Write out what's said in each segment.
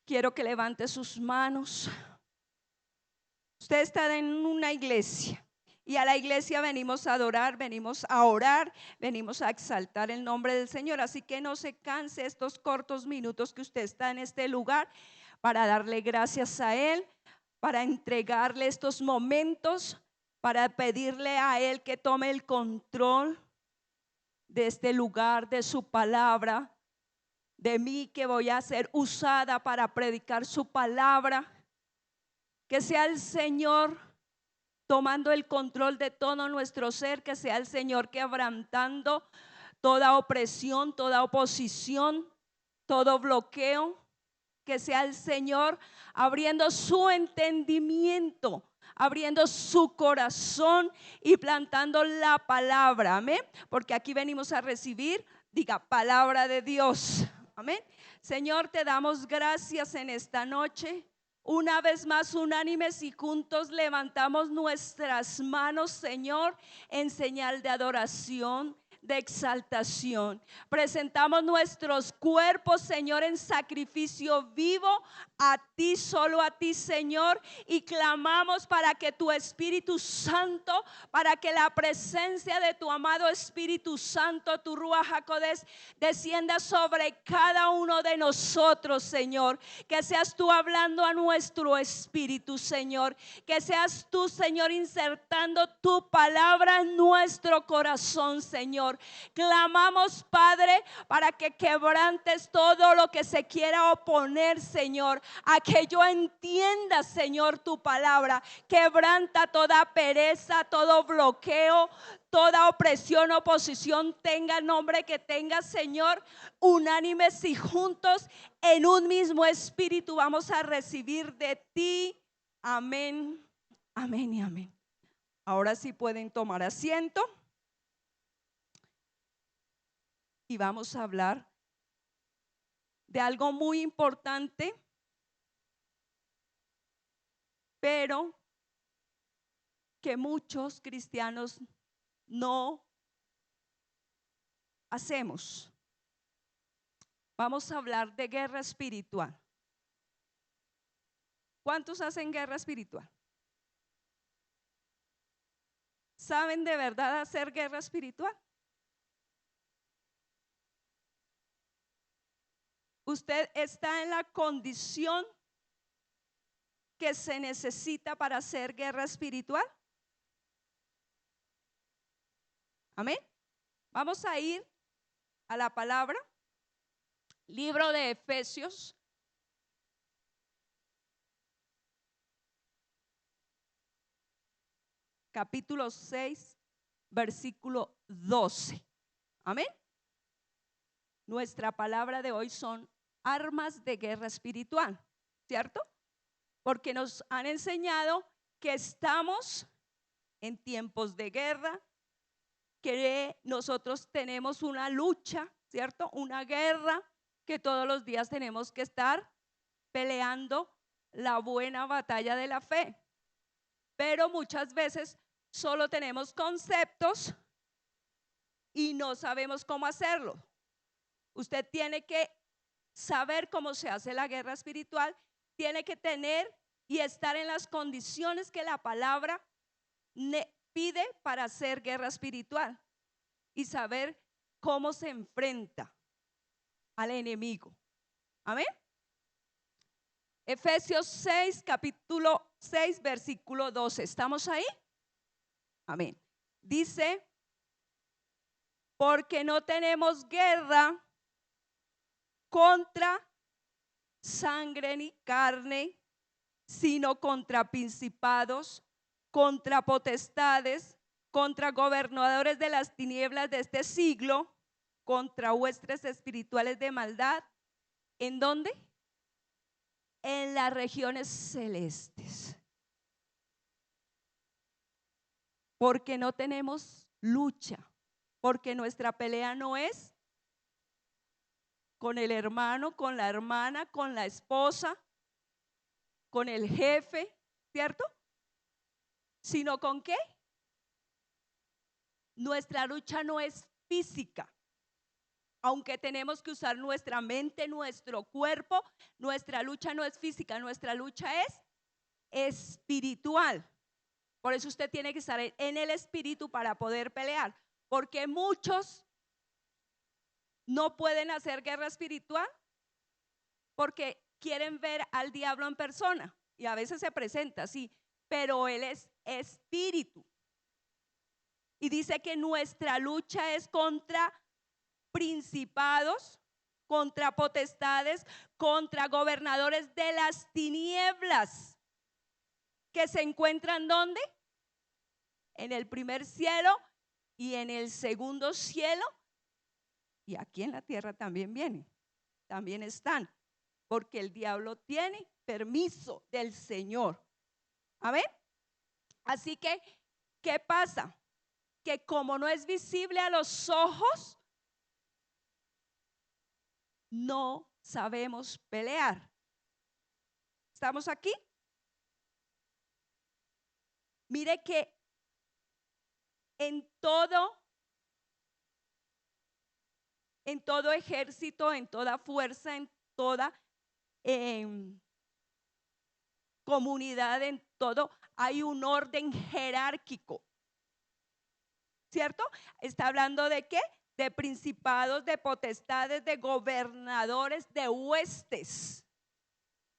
Quiero que levante sus manos. Usted está en una iglesia y a la iglesia venimos a adorar, venimos a orar, venimos a exaltar el nombre del Señor. Así que no se canse estos cortos minutos que usted está en este lugar para darle gracias a Él, para entregarle estos momentos, para pedirle a Él que tome el control de este lugar, de su palabra, de mí que voy a ser usada para predicar su palabra. Que sea el Señor tomando el control de todo nuestro ser, que sea el Señor quebrantando toda opresión, toda oposición, todo bloqueo, que sea el Señor abriendo su entendimiento, abriendo su corazón y plantando la palabra, amén, porque aquí venimos a recibir, diga, palabra de Dios, amén. Señor, te damos gracias en esta noche. Una vez más, unánimes y juntos levantamos nuestras manos, Señor, en señal de adoración, de exaltación. Presentamos nuestros cuerpos, Señor, en sacrificio vivo a ti, solo a ti, Señor, y clamamos para que tu Espíritu Santo, para que la presencia de tu amado Espíritu Santo, tu Ruach HaKodesh, descienda sobre cada uno de nosotros, Señor. Que seas tú hablando a nuestro espíritu, Señor. Que seas tú, Señor, insertando tu palabra en nuestro corazón, Señor. Clamamos, Padre, para que quebrantes todo lo que se quiera oponer, Señor, a que yo entienda, Señor, tu palabra. Quebranta toda pereza, todo bloqueo, toda opresión, oposición, tenga el nombre que tenga, Señor. Unánimes y juntos en un mismo espíritu vamos a recibir de ti. Amén, amén y amén. Ahora sí pueden tomar asiento y vamos a hablar de algo muy importante, pero que muchos cristianos no hacemos. Vamos a hablar de guerra espiritual. ¿Cuántos hacen guerra espiritual? ¿Saben de verdad hacer guerra espiritual? ¿Usted está en la condición que se necesita para hacer guerra espiritual? Amén. Vamos a ir a la palabra, libro de Efesios, capítulo 6, versículo 12. Amén. Nuestra palabra de hoy son armas de guerra espiritual, ¿cierto? Porque nos han enseñado que estamos en tiempos de guerra, que nosotros tenemos una lucha, ¿cierto? Una guerra que todos los días tenemos que estar peleando la buena batalla de la fe. Pero muchas veces solo tenemos conceptos y no sabemos cómo hacerlo. Usted tiene que saber cómo se hace la guerra espiritual, tiene que tener y estar en las condiciones que la palabra pide para hacer guerra espiritual y saber cómo se enfrenta al enemigo. Amén. Efesios 6, capítulo 6, versículo 12. ¿Estamos ahí? Amén. Dice, porque no tenemos guerra contra sangre ni carne, sino contra principados, contra potestades, contra gobernadores de las tinieblas de este siglo, contra huestes espirituales de maldad. ¿En dónde? En las regiones celestes. Porque no tenemos lucha, porque nuestra pelea no es con el hermano, con la hermana, con la esposa, con el jefe, ¿cierto? ¿Sino con qué? Nuestra lucha no es física. Aunque tenemos que usar nuestra mente, nuestro cuerpo, nuestra lucha no es física, nuestra lucha es espiritual. Por eso usted tiene que estar en el espíritu para poder pelear, porque muchos no pueden hacer guerra espiritual porque quieren ver al diablo en persona y a veces se presenta así, pero él es espíritu. Y dice que nuestra lucha es contra principados, contra potestades, contra gobernadores de las tinieblas que se encuentran ¿dónde? En el primer cielo y en el segundo cielo, y aquí en la tierra también vienen, también están, porque el diablo tiene permiso del Señor. Amén. Así que, ¿qué pasa? Que como no es visible a los ojos, no sabemos pelear. ¿Estamos aquí? Mire que en todo ejército, en toda fuerza, en toda comunidad, en todo, hay un orden jerárquico. ¿Cierto? Está hablando de ¿qué? De principados, de potestades, de gobernadores, de huestes.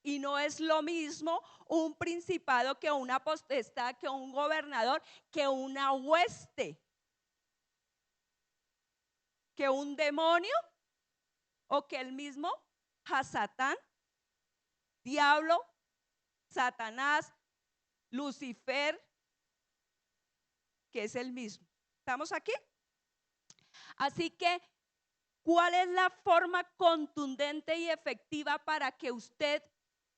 Y no es lo mismo un principado que una potestad, que un gobernador, que una hueste, que un demonio o que el mismo Hasatán, diablo, Satanás, Lucifer, que es el mismo. ¿Estamos aquí? Así que, ¿cuál es la forma contundente y efectiva para que usted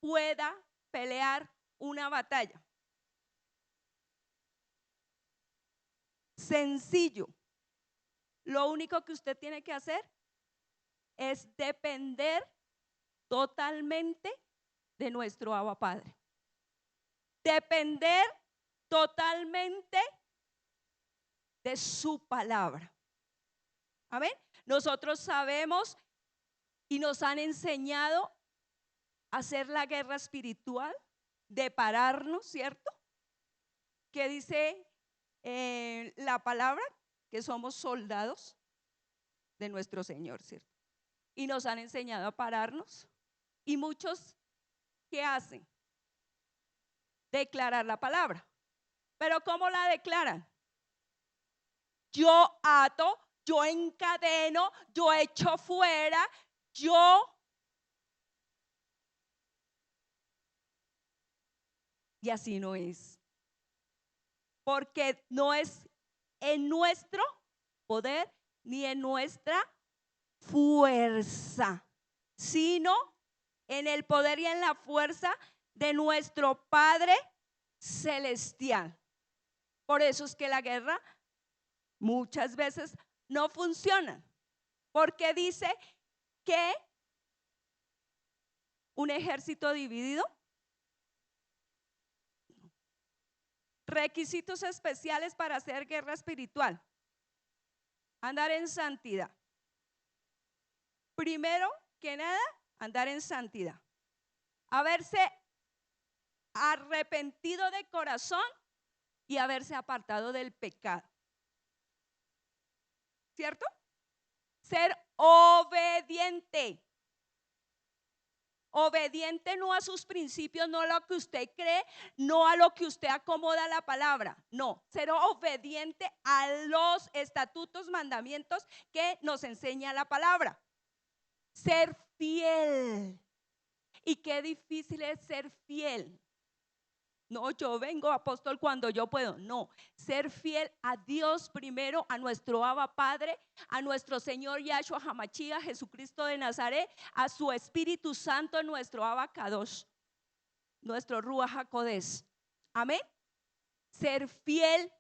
pueda pelear una batalla? Sencillo. Lo único que usted tiene que hacer es depender totalmente de nuestro Abba Padre. Depender totalmente de su palabra. Amén. Nosotros sabemos y nos han enseñado a hacer la guerra espiritual, de pararnos, ¿cierto? Que dice la palabra que somos soldados de nuestro Señor, ¿cierto? Y nos han enseñado a pararnos. Y muchos, ¿qué hacen? Declarar la palabra. Pero ¿cómo la declaran? Yo ato, yo encadeno, yo echo fuera, yo. Y así no es. Porque no es en nuestro poder ni en nuestra fuerza, sino en el poder y en la fuerza de nuestro Padre celestial. Por eso es que la guerra muchas veces no funciona, porque dice que un ejército dividido, requisitos especiales para hacer guerra espiritual, andar en santidad. Primero que nada, andar en santidad, haberse arrepentido de corazón y haberse apartado del pecado, ¿cierto? Ser obediente. Obediente no a sus principios, no a lo que usted cree, no a lo que usted acomoda la palabra, no, ser obediente a los estatutos, mandamientos que nos enseña la palabra. Ser fiel. Y qué difícil es ser fiel. No, yo vengo, apóstol, cuando yo puedo. No, ser fiel a Dios primero, a nuestro Abba Padre, a nuestro Señor Yahshua Hamashia, Jesucristo de Nazaret, a su Espíritu Santo, nuestro Abba Kadosh, nuestro Ruach HaKodesh. Amén. Ser fiel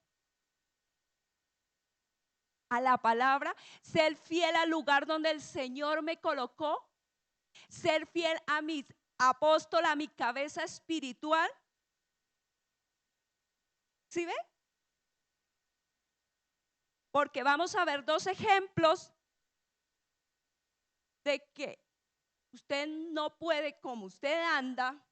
a la palabra, ser fiel al lugar donde el Señor me colocó, ser fiel a mi apóstol, a mi cabeza espiritual. ¿Sí ve? Porque vamos a ver dos ejemplos de que usted no puede, como usted anda,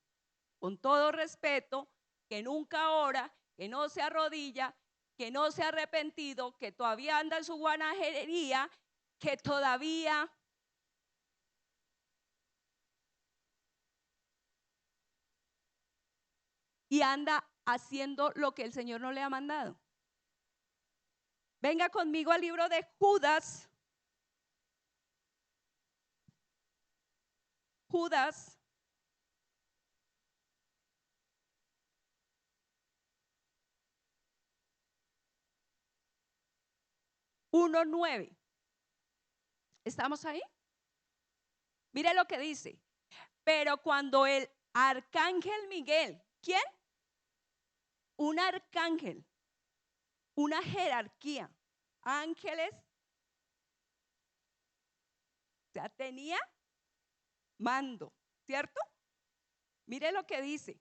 con todo respeto, que nunca ora, que no se arrodilla, que no se ha arrepentido, que todavía anda en su guanajería, que todavía y anda haciendo lo que el Señor no le ha mandado. Venga conmigo al libro de Judas. Judas. Uno 9. ¿Estamos ahí? Mire lo que dice. Pero cuando el arcángel Miguel, ¿quién? Un arcángel, una jerarquía, ángeles, ya tenía mando, ¿cierto? Mire lo que dice.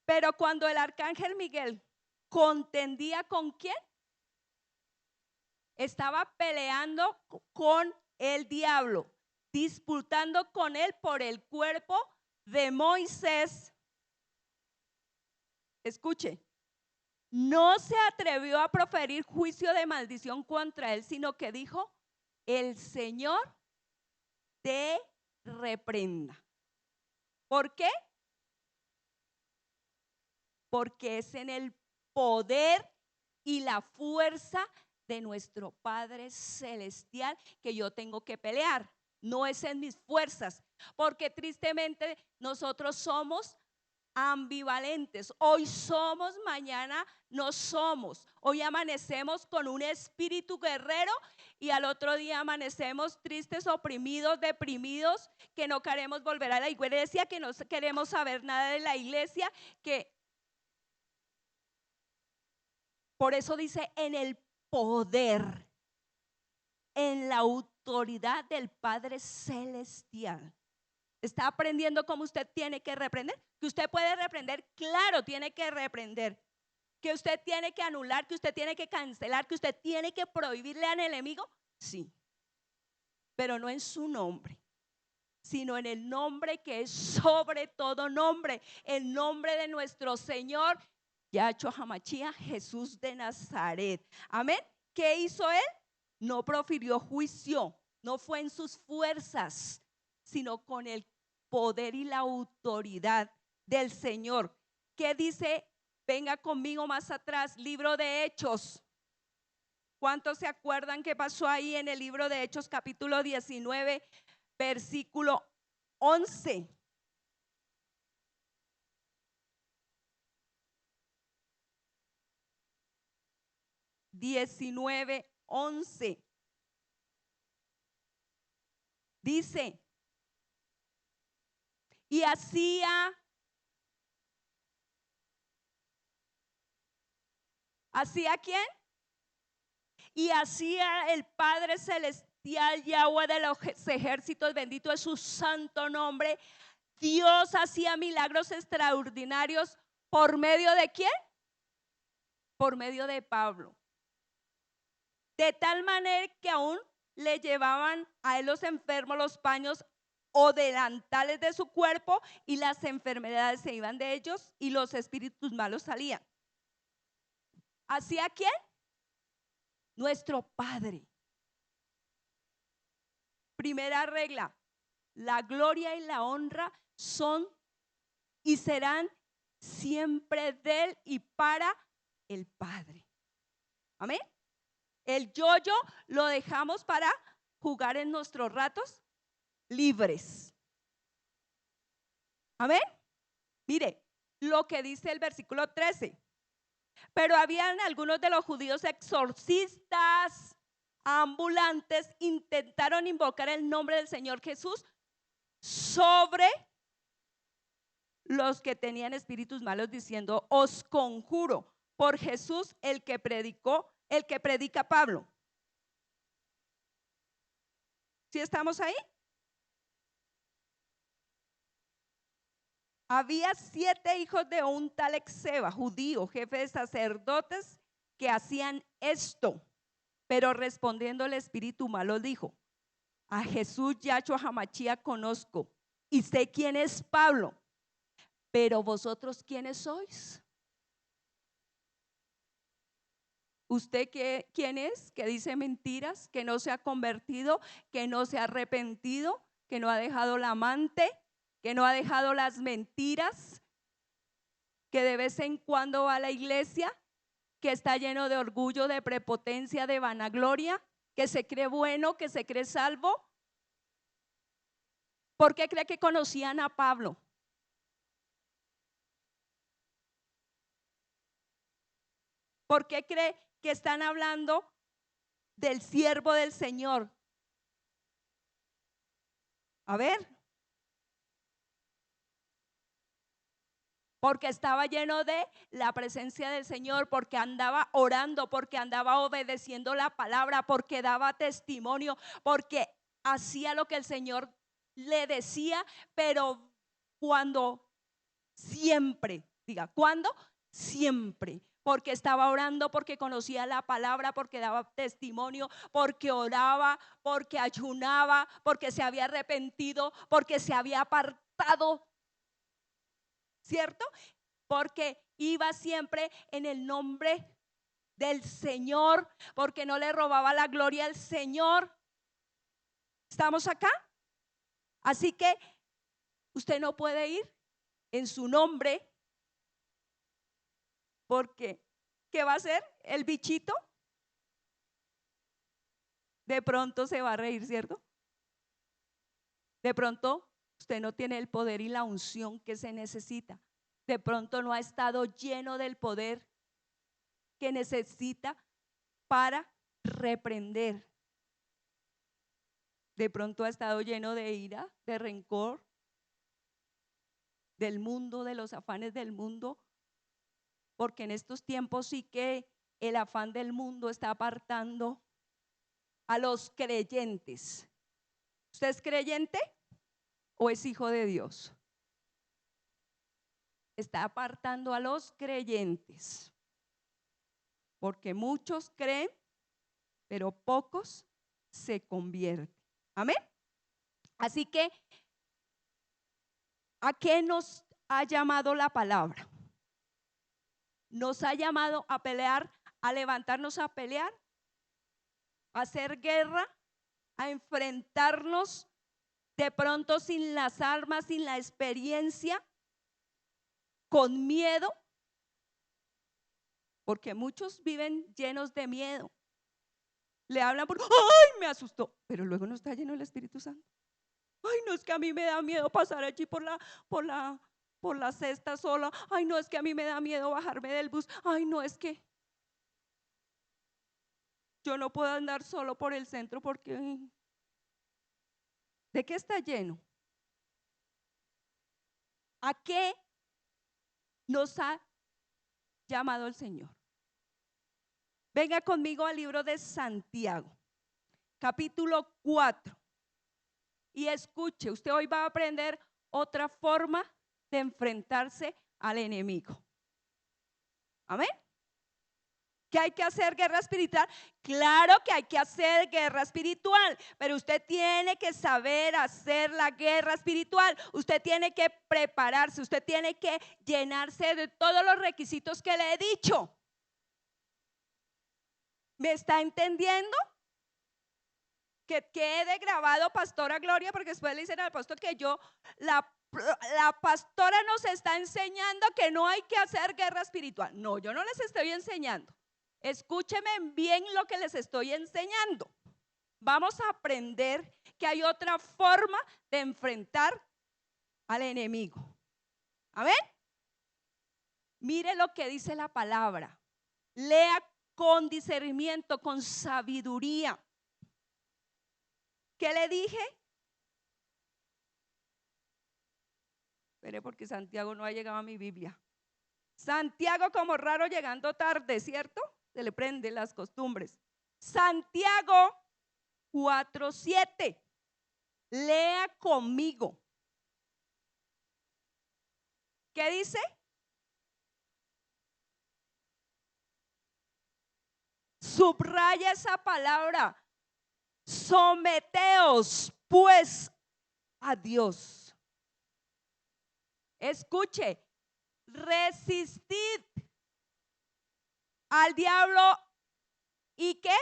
Pero cuando el arcángel Miguel contendía con quién, estaba peleando con el diablo, disputando con él por el cuerpo de Moisés. Escuche, no se atrevió a proferir juicio de maldición contra él, sino que dijo: el Señor te reprenda. ¿Por qué? Porque es en el poder y la fuerza de nuestro Padre Celestial que yo tengo que pelear. No es en mis fuerzas, porque tristemente nosotros somos ambivalentes. Hoy somos, mañana no somos. Hoy amanecemos con un espíritu guerrero y al otro día amanecemos tristes, oprimidos, deprimidos, que no queremos volver a la iglesia, que no queremos saber nada de la iglesia, que por eso dice en el poder, en la autoridad del Padre Celestial. ¿Está aprendiendo cómo usted tiene que reprender? Que usted puede reprender, claro, tiene que reprender. Que usted tiene que anular, que usted tiene que cancelar, que usted tiene que prohibirle al enemigo, sí. Pero no en su nombre, sino en el nombre que es sobre todo nombre, el nombre de nuestro Señor Yahshua HaMashiach, Jesús de Nazaret. Amén. ¿Qué hizo él? No profirió juicio, no fue en sus fuerzas, sino con el poder y la autoridad del Señor. ¿Qué dice? Venga conmigo más atrás, libro de Hechos. ¿Cuántos se acuerdan qué pasó ahí en el libro de Hechos, capítulo 19, versículo 11? Dice, y ¿hacía quién? Y hacía el Padre Celestial, Yahweh de los ejércitos, bendito es su santo nombre. Dios hacía milagros extraordinarios por medio de quién? Por medio de Pablo. De tal manera que aún le llevaban a él los enfermos los paños o delantales de su cuerpo y las enfermedades se iban de ellos y los espíritus malos salían. ¿Hacía quién? Nuestro Padre. Primera regla, la gloria y la honra son y serán siempre de él y para el Padre. Amén. El yo-yo lo dejamos para jugar en nuestros ratos libres. Amén. Mire lo que dice el versículo 13. Pero habían algunos de los judíos exorcistas ambulantes, intentaron invocar el nombre del Señor Jesús sobre los que tenían espíritus malos, diciendo: os conjuro por Jesús el que predica Pablo. ¿Sí estamos ahí? Había 7 hijos de un tal Exeba, judío, jefe de sacerdotes, que hacían esto. Pero respondiendo el espíritu malo dijo: a Jesús Yahshua Hamachía conozco y sé quién es Pablo, pero vosotros ¿quiénes sois? ¿Usted quién es? Que dice mentiras, que no se ha convertido, que no se ha arrepentido, que no ha dejado la amante, que no ha dejado las mentiras, que de vez en cuando va a la iglesia, que está lleno de orgullo, de prepotencia, de vanagloria, que se cree bueno, que se cree salvo. ¿Por qué cree que conocían a Pablo? ¿Por qué cree que están hablando del siervo del Señor? A ver, porque estaba lleno de la presencia del Señor, porque andaba orando, porque andaba obedeciendo la palabra, porque daba testimonio, porque hacía lo que el Señor le decía, pero cuando siempre, diga, ¿cuándo? Siempre. Porque estaba orando, porque conocía la palabra, porque daba testimonio, porque oraba, porque ayunaba, porque se había arrepentido, porque se había apartado, ¿cierto? Porque iba siempre en el nombre del Señor, porque no le robaba la gloria al Señor. ¿Estamos acá? Así que usted no puede ir en su nombre, porque ¿qué va a hacer? El bichito de pronto se va a reír, ¿cierto? De pronto usted no tiene el poder y la unción que se necesita. De pronto no ha estado lleno del poder que necesita para reprender. De pronto ha estado lleno de ira, de rencor, del mundo, de los afanes del mundo, porque en estos tiempos sí que el afán del mundo está apartando a los creyentes. ¿Usted es creyente o es hijo de Dios? Está apartando a los creyentes, porque muchos creen, pero pocos se convierten. Amén. Así que, ¿a qué nos ha llamado la palabra? Nos ha llamado a pelear, a levantarnos a pelear, a hacer guerra, a enfrentarnos de pronto sin las armas, sin la experiencia, con miedo, porque muchos viven llenos de miedo. Le hablan por, ¡ay, me asustó! Pero luego no está lleno del Espíritu Santo. Ay, no, es que a mí me da miedo pasar allí por la, por la cesta sola. Ay, no, es que a mí me da miedo bajarme del bus. Ay, no, es que yo no puedo andar solo por el centro porque ¿de qué está lleno? ¿A qué nos ha llamado el Señor? Venga conmigo al libro de Santiago, capítulo 4. Y escuche, usted hoy va a aprender otra forma de enfrentarse al enemigo. Amén. ¿Que hay que hacer guerra espiritual? Claro que hay que hacer guerra espiritual, pero usted tiene que saber hacer la guerra espiritual. Usted tiene que prepararse, usted tiene que llenarse de todos los requisitos que le he dicho. ¿Me está entendiendo? Que quede grabado, Pastora Gloria, porque después le dicen al pastor que la pastora nos está enseñando que no hay que hacer guerra espiritual. No, yo no les estoy enseñando. Escúcheme bien lo que les estoy enseñando. Vamos a aprender que hay otra forma de enfrentar al enemigo. Amén. Mire lo que dice la palabra. Lea con discernimiento, con sabiduría. ¿Qué le dije? Espere, porque Santiago no ha llegado a mi Biblia. Santiago, como raro, llegando tarde, ¿cierto? Se le prenden las costumbres. Santiago 4:7. Lea conmigo. ¿Qué dice? Subraya esa palabra. Someteos pues a Dios. Escuche, resistid al diablo. ¿Y qué?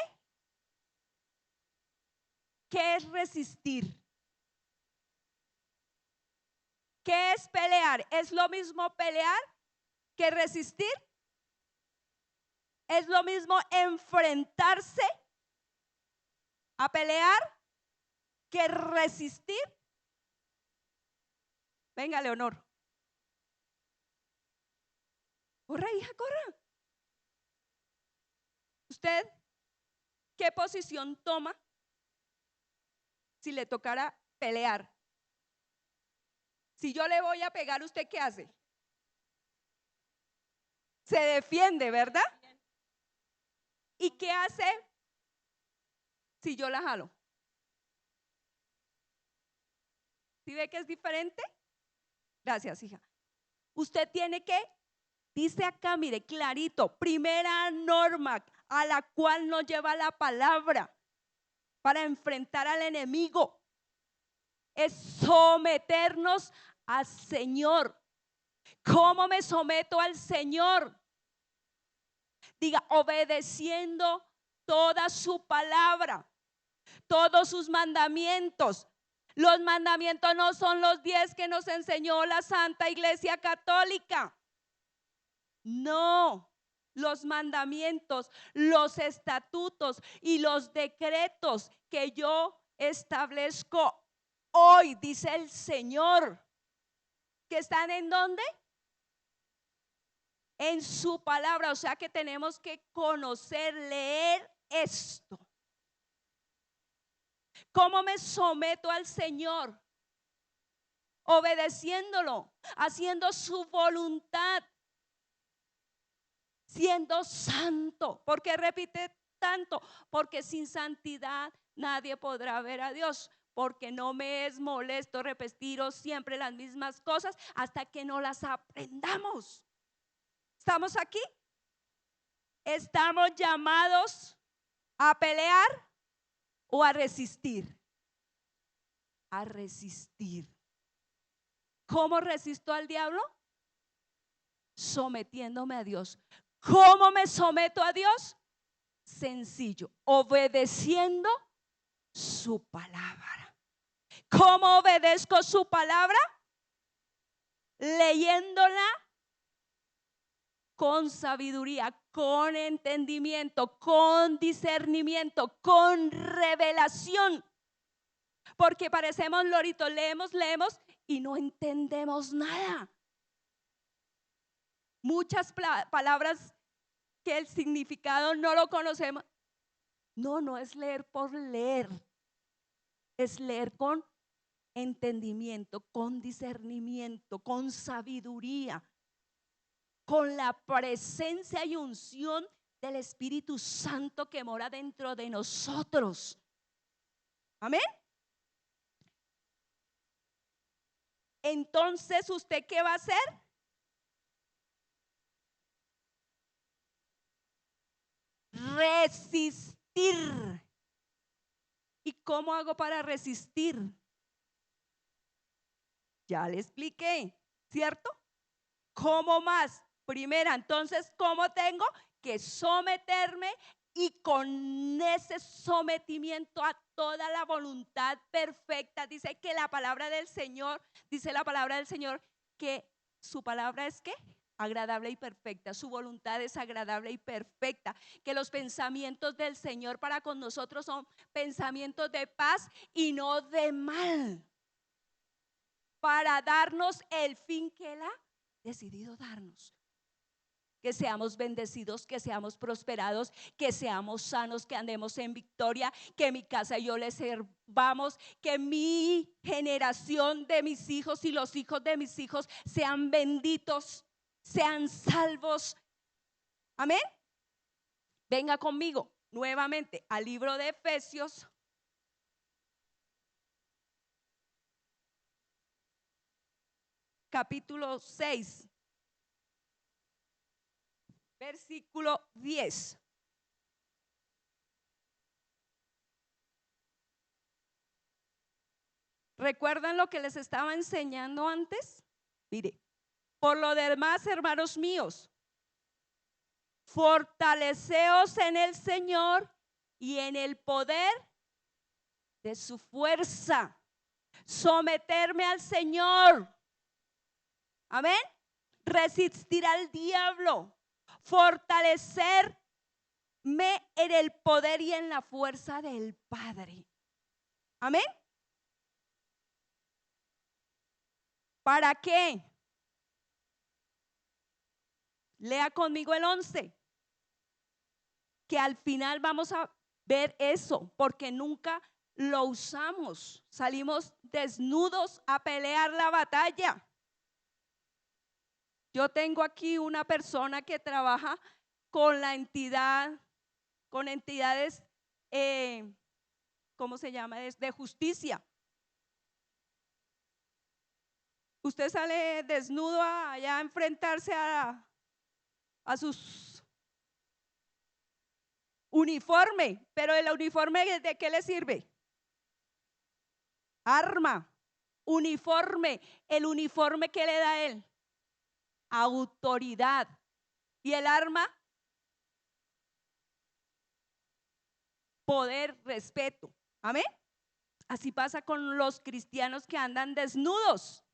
¿Qué es resistir? ¿Qué es pelear? ¿Es lo mismo pelear que resistir? ¿Es lo mismo enfrentarse a pelear que resistir? Venga, Leonor. Corra, hija, corra. ¿Usted qué posición toma si le tocara pelear? Si yo le voy a pegar, ¿usted qué hace? Se defiende, ¿verdad? ¿Y qué hace si yo la jalo? ¿Sí ve que es diferente? Gracias, hija. Usted tiene que, dice acá, mire, clarito, primera norma a la cual nos lleva la palabra para enfrentar al enemigo es someternos al Señor. ¿Cómo me someto al Señor? Diga, obedeciendo toda su palabra, todos sus mandamientos. Los mandamientos no son los 10 que nos enseñó la Santa Iglesia Católica. No, los mandamientos, los estatutos y los decretos que yo establezco hoy, dice el Señor, que están ¿en dónde? En su palabra. O sea que tenemos que conocer, leer esto. ¿Cómo me someto al Señor? Obedeciéndolo, haciendo su voluntad, siendo santo. ¿Por qué repite tanto? Porque sin santidad nadie podrá ver a Dios. Porque no me es molesto repetiros siempre las mismas cosas hasta que no las aprendamos. ¿Estamos aquí? ¿Estamos llamados a pelear o a resistir? A resistir. ¿Cómo resisto al diablo? Sometiéndome a Dios. ¿Cómo me someto a Dios? Sencillo, obedeciendo su palabra. ¿Cómo obedezco su palabra? Leyéndola con sabiduría, con entendimiento, con discernimiento, con revelación. Porque parecemos loritos, leemos y no entendemos nada. Muchas palabras que el significado no lo conocemos. No es leer por leer. Es leer con entendimiento, con discernimiento, con sabiduría, con la presencia y unción del Espíritu Santo que mora dentro de nosotros. Amén. Entonces, ¿usted qué va a hacer? Resistir. ¿Y cómo hago para resistir? Ya le expliqué, ¿cierto? ¿Cómo más? Primera, entonces, ¿cómo tengo que someterme? Y con ese sometimiento a toda la voluntad perfecta, dice que la palabra del Señor, dice la palabra del Señor que su palabra es ¿qué? Agradable y perfecta. Su voluntad es agradable y perfecta. Que los pensamientos del Señor para con nosotros son pensamientos de paz y no de mal, para darnos el fin que Él ha decidido darnos. Que seamos bendecidos, que seamos prosperados, que seamos sanos, que andemos en victoria, que mi casa y yo le servamos, que mi generación de mis hijos y los hijos de mis hijos sean benditos, sean salvos. Amén. Venga conmigo nuevamente al libro de Efesios, capítulo 6. Versículo 10. ¿Recuerdan lo que les estaba enseñando antes? Mire, por lo demás, hermanos míos, fortaleceos en el Señor y en el poder de su fuerza. Someterme al Señor. Amén. Resistir al diablo. Fortalecerme en el poder y en la fuerza del Padre. Amén. ¿Para qué? Lea conmigo el 11. Que al final vamos a ver eso, porque nunca lo usamos. Salimos desnudos a pelear la batalla. Yo tengo aquí una persona que trabaja con la entidad, con entidades, ¿cómo se llama? De justicia. Usted sale desnudo allá a enfrentarse a sus uniforme, pero el uniforme, ¿de qué le sirve? Arma, uniforme. El uniforme que le da él, autoridad. Y el arma, poder, respeto. Amén. Así pasa con los cristianos que andan desnudos.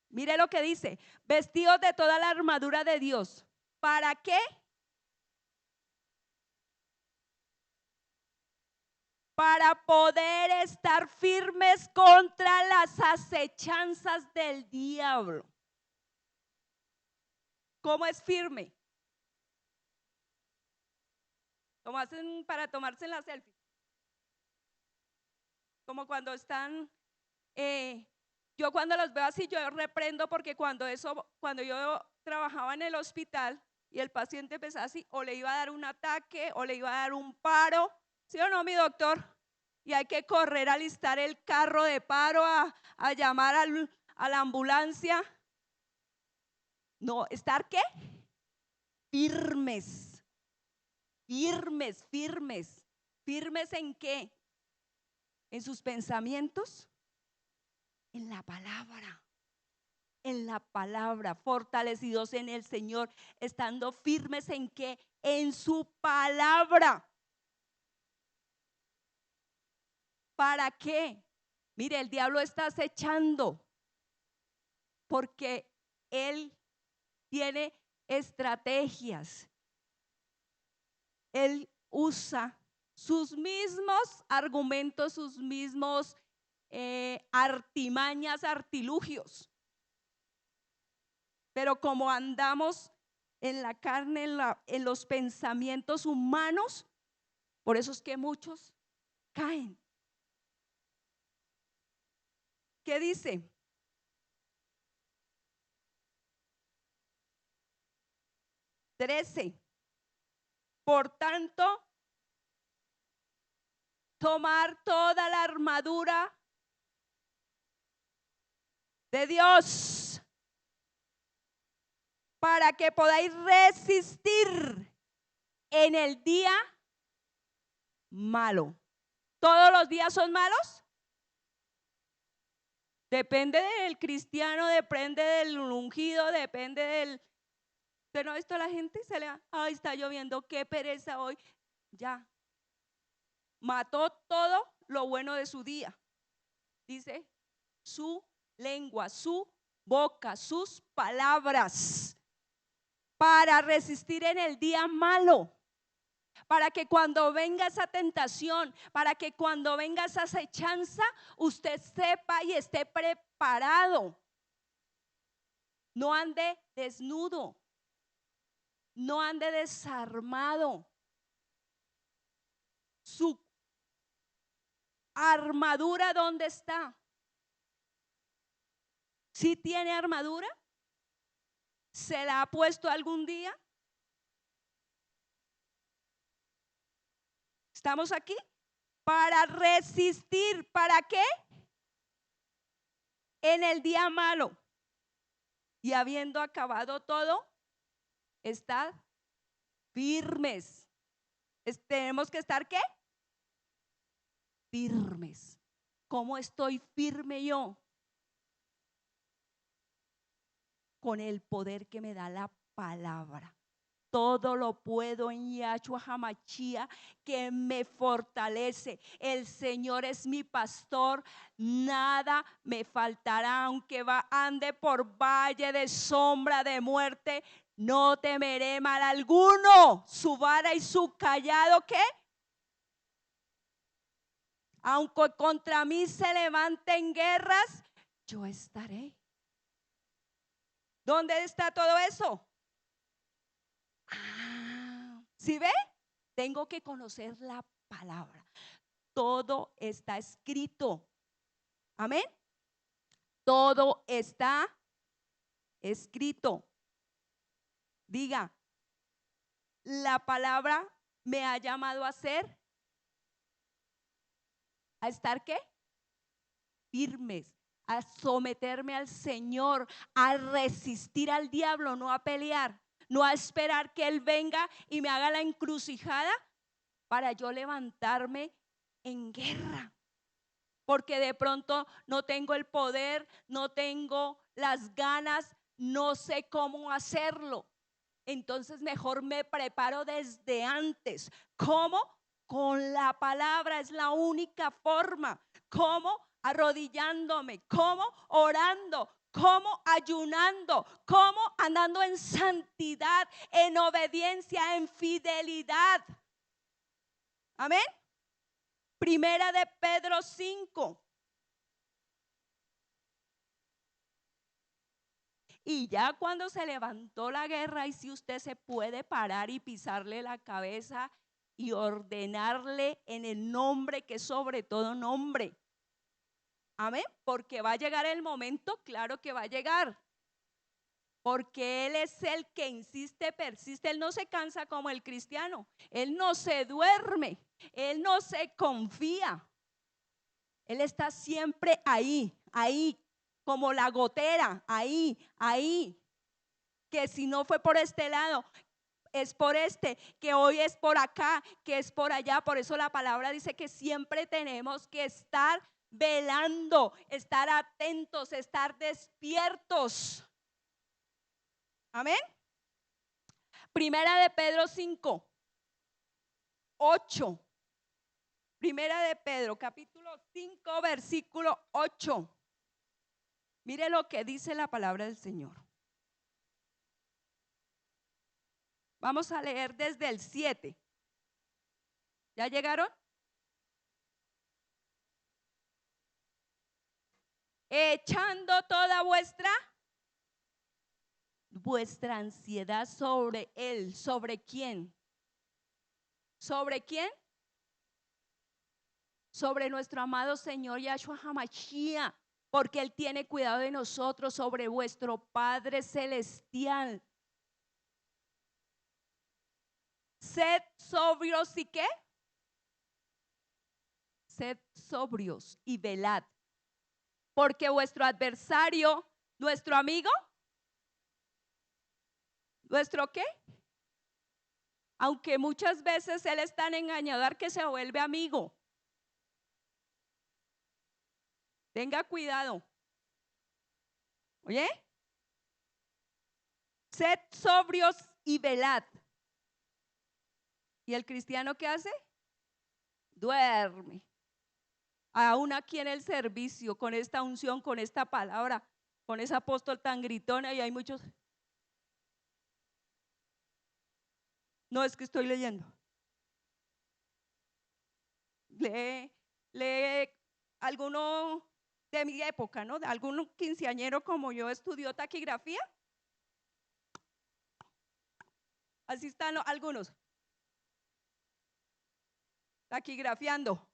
Mire lo que dice: vestidos de toda la armadura de Dios. ¿Para qué? Para poder estar firmes contra las acechanzas del diablo. ¿Cómo es firme? Como hacen para tomarse la selfie. Como cuando están, yo cuando los veo así, yo reprendo, porque cuando yo trabajaba en el hospital y el paciente empezaba así, o le iba a dar un ataque o le iba a dar un paro, ¿sí o no, mi doctor? Y hay que correr a alistar el carro de paro, a llamar a la ambulancia. No, ¿estar qué? Firmes, firmes, firmes. ¿Firmes en qué? En sus pensamientos, en la palabra. En la palabra, fortalecidos en el Señor, estando firmes en qué? En su palabra. ¿Para qué? Mire, el diablo está acechando porque él tiene estrategias. Él usa sus mismos argumentos, sus mismos artimañas, artilugios. Pero como andamos en la carne, en los pensamientos humanos, por eso es que muchos caen. ¿Qué dice? Trece. Por tanto, tomar toda la armadura de Dios para que podáis resistir en el día malo. ¿Todos los días son malos? Depende del cristiano, depende del ungido, depende del... Pero esto a la gente se le... Ay, está lloviendo, qué pereza hoy. Ya. Mató todo lo bueno de su día. Dice, su lengua, su boca, sus palabras, para resistir en el día malo. Para que cuando venga esa tentación, para que cuando venga esa acechanza, usted sepa y esté preparado. No ande desnudo, no ande desarmado. Su armadura, ¿dónde está? ¿Sí tiene armadura? ¿Se la ha puesto algún día? ¿Estamos aquí? Para resistir, ¿para qué? En el día malo. Y habiendo acabado todo, estad firmes. Tenemos que estar ¿qué? Firmes. ¿Cómo estoy firme yo? Con el poder que me da la palabra. Todo lo puedo en Yahshua HaMashiach que me fortalece. El Señor es mi pastor, nada me faltará. Aunque ande por valle de sombra de muerte, no temeré mal alguno. Su vara y su callado, ¿qué? Aunque contra mí se levanten guerras, yo estaré. ¿Dónde está todo eso? ¿Sí ve? Tengo que conocer la palabra. Todo está escrito. Amén. Todo está escrito. Diga, la palabra me ha llamado a ser, a estar ¿qué? Firmes, a someterme al Señor, a resistir al diablo, no a pelear, no a esperar que Él venga y me haga la encrucijada para yo levantarme en guerra. Porque de pronto no tengo el poder, no tengo las ganas, no sé cómo hacerlo. Entonces mejor me preparo desde antes. ¿Cómo? Con la palabra, es la única forma. ¿Cómo? Arrodillándome. ¿Cómo? Orando. ¿Cómo? Ayunando. ¿Cómo? Andando en santidad, en obediencia, en fidelidad. Amén. Primera de Pedro 5. Y ya cuando se levantó la guerra, y si usted se puede parar y pisarle la cabeza y ordenarle en el nombre que es sobre todo nombre. Amén. Porque va a llegar el momento, claro que va a llegar. Porque Él es el que insiste, persiste. Él no se cansa como el cristiano. Él no se duerme. Él no se confía. Él está siempre ahí, ahí, como la gotera, ahí, ahí. Que si no fue por este lado, es por este, que hoy es por acá, que es por allá. Por eso la palabra dice que siempre tenemos que estar velando, estar atentos, estar despiertos. Amén. Primera de Pedro 5, 8. Primera de Pedro, capítulo 5, versículo 8. Mire lo que dice la palabra del Señor. Vamos a leer desde el 7. ¿Ya llegaron? Echando toda vuestra ansiedad sobre Él. ¿Sobre quién? ¿Sobre quién? Sobre nuestro amado Señor Yahshua HaMashiach, porque Él tiene cuidado de nosotros, sobre vuestro Padre Celestial. Sed sobrios y ¿qué? Sed sobrios y velad, porque vuestro adversario, nuestro amigo, ¿nuestro qué? Aunque muchas veces Él es tan engañador que se vuelve amigo. Tenga cuidado. ¿Oye? Sed sobrios y velad. ¿Y el cristiano qué hace? Duerme. Aún aquí en el servicio, con esta unción, con esta palabra, con ese apóstol tan gritona, y hay muchos. No, es que estoy leyendo. Lee alguno de mi época, ¿no? Algún quinceañero como yo estudió taquigrafía. Así están algunos. Taquigrafiando.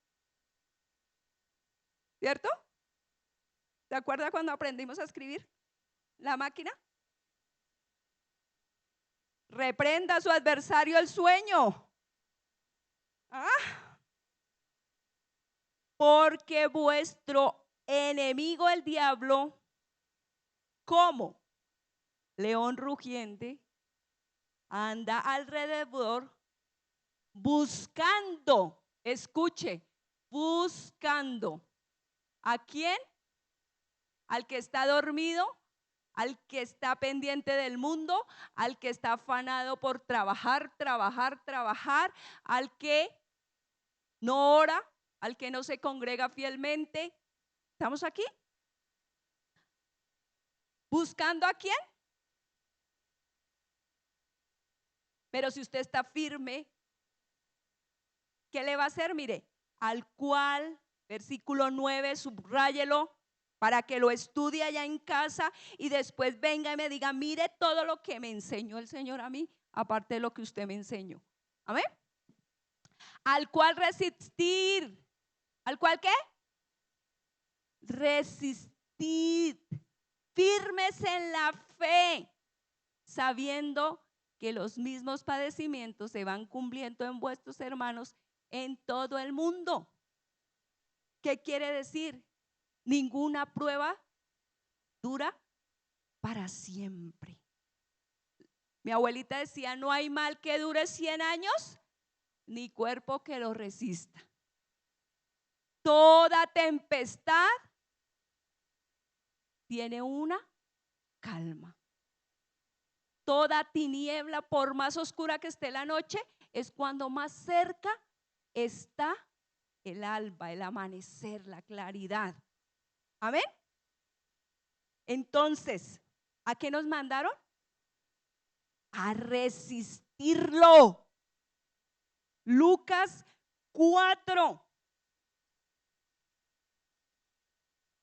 ¿Cierto? ¿Te acuerdas cuando aprendimos a escribir la máquina? Reprenda a su adversario el sueño. Porque vuestro enemigo el diablo, como león rugiente, anda alrededor buscando, escuche, buscando ¿A quién? Al que está dormido, al que está pendiente del mundo, al que está afanado por trabajar, al que no ora, al que no se congrega fielmente. ¿Estamos aquí? ¿Buscando a quién? Pero si usted está firme, ¿qué le va a hacer? Mire, al cual, versículo 9, subráyelo para que lo estudie allá en casa y después venga y me diga, mire todo lo que me enseñó el Señor a mí, aparte de lo que usted me enseñó. Amén. Al cual resistir. ¿Al cual qué? Resistid. Firmes en la fe, sabiendo que los mismos padecimientos se van cumpliendo en vuestros hermanos en todo el mundo. ¿Qué quiere decir? Ninguna prueba dura para siempre. Mi abuelita decía, no hay mal que dure 100 años, ni cuerpo que lo resista. Toda tempestad tiene una calma. Toda tiniebla, por más oscura que esté la noche, es cuando más cerca está el alba, el amanecer, la claridad. Amén. Entonces, ¿a qué nos mandaron? A resistirlo. Lucas 4.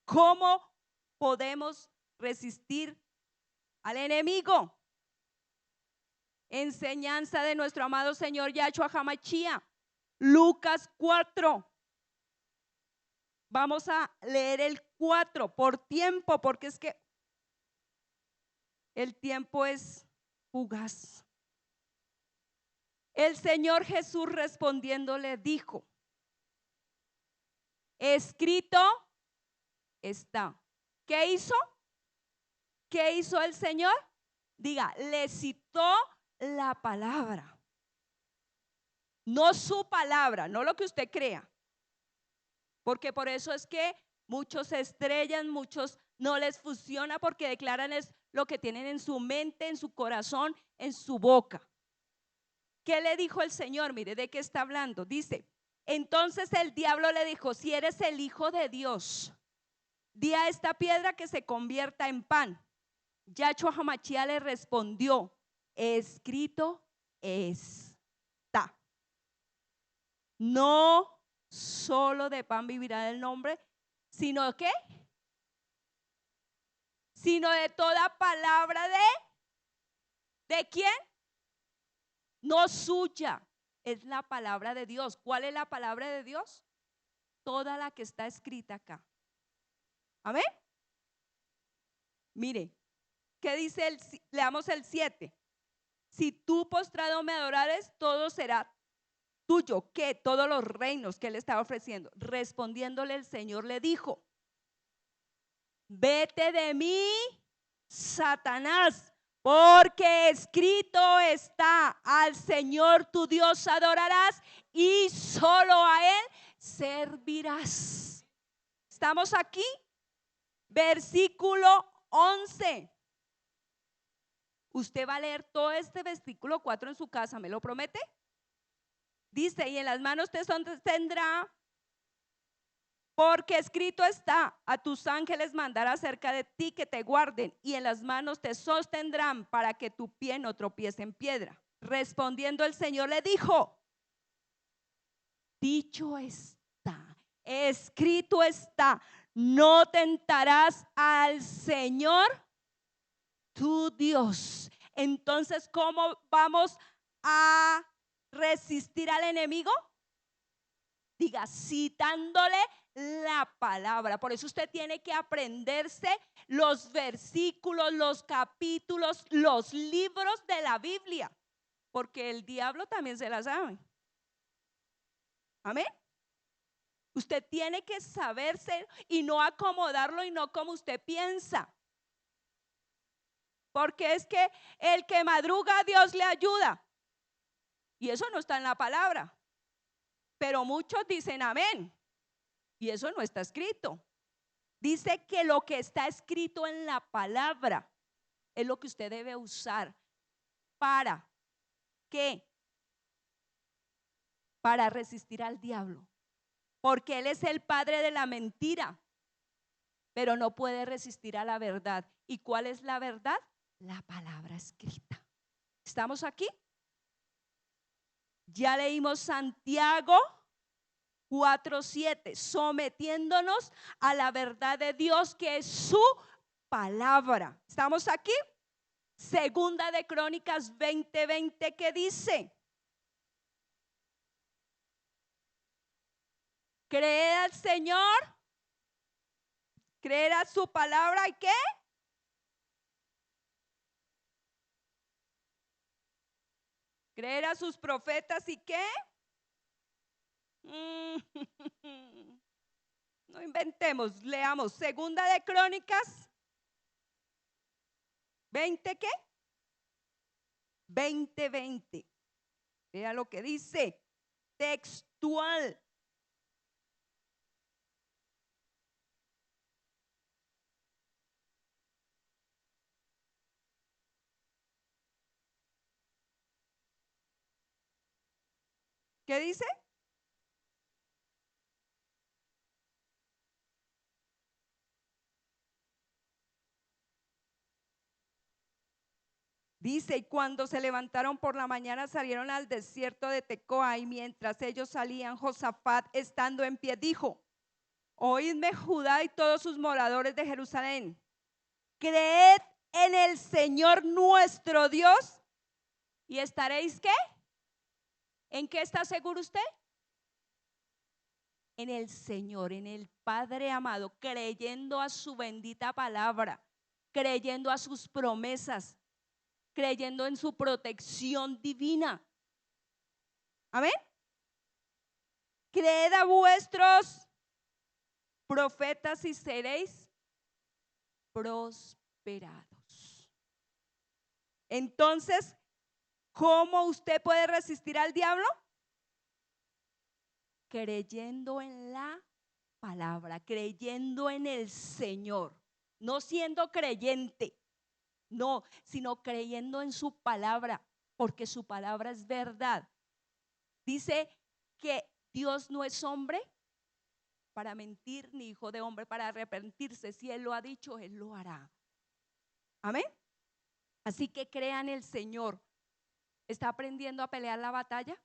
¿Cómo podemos resistir al enemigo? Enseñanza de nuestro amado Señor Yahshua HaMashiach. Lucas 4. Vamos a leer el 4 por tiempo, porque es que el tiempo es fugaz. El Señor Jesús respondiendo le dijo, escrito está. ¿Qué hizo? ¿Qué hizo el Señor? Diga, le citó la palabra. No su palabra, no lo que usted crea. Porque por eso es que muchos se estrellan, muchos no les funciona porque declaran es lo que tienen en su mente, en su corazón, en su boca. ¿Qué le dijo el Señor? Mire, ¿de qué está hablando? Dice, entonces el diablo le dijo, si eres el Hijo de Dios, di a esta piedra que se convierta en pan. Yahshua HaMashiach le respondió, escrito está. No solo de pan vivirá el hombre, sino ¿qué? Sino de toda palabra ¿de quién? No suya, es la palabra de Dios. ¿Cuál es la palabra de Dios? Toda la que está escrita acá. Amén. Mire, ¿qué dice leamos el 7? Si tú postrado me adorares, todo será tuyo. ¿Qué? Todos los reinos que él estaba ofreciendo. Respondiéndole el Señor le dijo, vete de mí, Satanás, porque escrito está, al Señor tu Dios adorarás y solo a Él servirás. ¿Estamos aquí? Versículo 11. Usted va a leer todo este versículo 4 en su casa, ¿me lo promete? Dice, y en las manos te tendrá, porque escrito está, a tus ángeles mandará cerca de ti que te guarden, y en las manos te sostendrán para que tu pie no tropiece en piedra. Respondiendo el Señor le dijo, dicho está, escrito está, no tentarás al Señor tu Dios. Entonces, ¿cómo vamos a resistir al enemigo? Diga, citándole la palabra. Por eso usted tiene que aprenderse los versículos, los capítulos, los libros de la Biblia, porque el diablo también se la sabe. Amén. Usted tiene que saberse y no acomodarlo y no como usted piensa. Porque es que el que madruga a Dios le ayuda. Y eso no está en la palabra. Pero muchos dicen amén. Y eso no está escrito. Dice que lo que está escrito en la palabra es lo que usted debe usar. ¿Para qué? Para resistir al diablo. Porque él es el padre de la mentira, pero no puede resistir a la verdad. ¿Y cuál es la verdad? La palabra escrita. ¿Estamos aquí? Ya leímos Santiago 4:7, sometiéndonos a la verdad de Dios, que es su palabra. ¿Estamos aquí? Segunda de Crónicas 20:20, ¿qué dice? Creed al Señor, creer a su palabra, ¿y qué? Creer a sus profetas, ¿y qué? No inventemos, leamos Segunda de Crónicas 20, ¿qué? 20:20. Vea lo que dice, textual. ¿Qué dice? Dice, y cuando se levantaron por la mañana salieron al desierto de Tecoa, y mientras ellos salían, Josafat, estando en pie, dijo: oídme Judá y todos sus moradores de Jerusalén, creed en el Señor nuestro Dios y estaréis, ¿qué? ¿En qué está seguro usted? En el Señor, en el Padre amado, creyendo a su bendita palabra, creyendo a sus promesas, creyendo en su protección divina. Amén. Creed a vuestros profetas y seréis prosperados. Entonces, ¿cómo usted puede resistir al diablo? Creyendo en la palabra, creyendo en el Señor, no siendo creyente, no, sino creyendo en su palabra, porque su palabra es verdad. Dice que Dios no es hombre para mentir, ni hijo de hombre para arrepentirse. Si Él lo ha dicho, Él lo hará. Amén. Así que crea en el Señor. ¿Está aprendiendo a pelear la batalla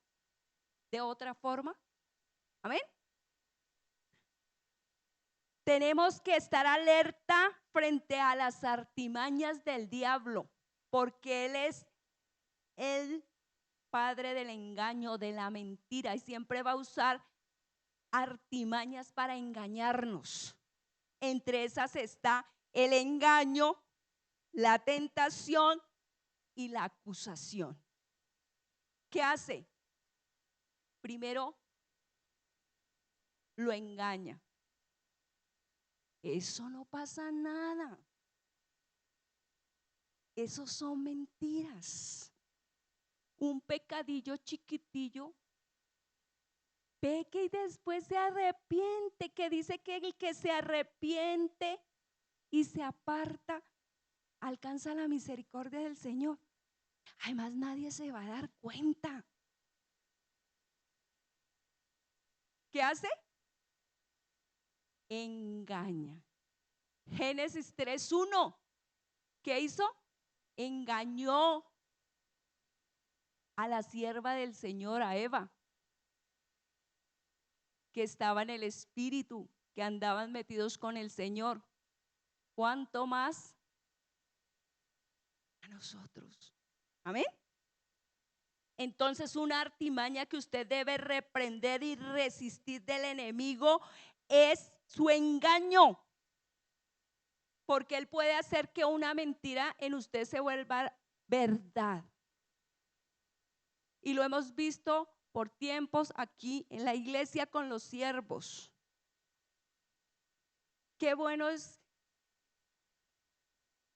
de otra forma? Amén. Tenemos que estar alerta frente a las artimañas del diablo, porque él es el padre del engaño, de la mentira, y siempre va a usar artimañas para engañarnos. Entre esas está el engaño, la tentación y la acusación. ¿Qué hace? Primero lo engaña. Eso no pasa nada. Eso son mentiras. Un pecadillo chiquitillo, peque y después se arrepiente, que dice que el que se arrepiente y se aparta alcanza la misericordia del Señor. Además, nadie se va a dar cuenta. ¿Qué hace? Engaña. Génesis 3:1. ¿Qué hizo? Engañó a la sierva del Señor, a Eva, que estaba en el espíritu, que andaban metidos con el Señor. ¿Cuánto más a nosotros? Amén. Entonces, una artimaña que usted debe reprender y resistir del enemigo es su engaño, porque él puede hacer que una mentira en usted se vuelva verdad. Y lo hemos visto por tiempos aquí en la iglesia con los siervos. Qué bueno es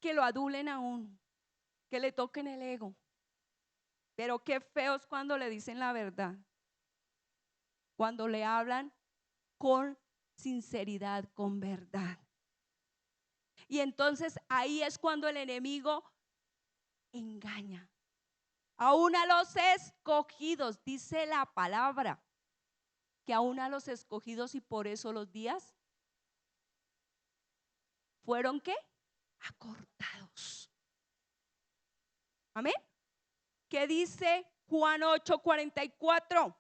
que lo adulen aún, que le toquen el ego, pero qué feo es cuando le dicen la verdad, cuando le hablan con sinceridad, con verdad. Y entonces ahí es cuando el enemigo engaña. Aún a los escogidos, dice la palabra, que aún a los escogidos, y por eso los días fueron ¿qué? Acortados. Amén. ¿Qué dice Juan 8:44?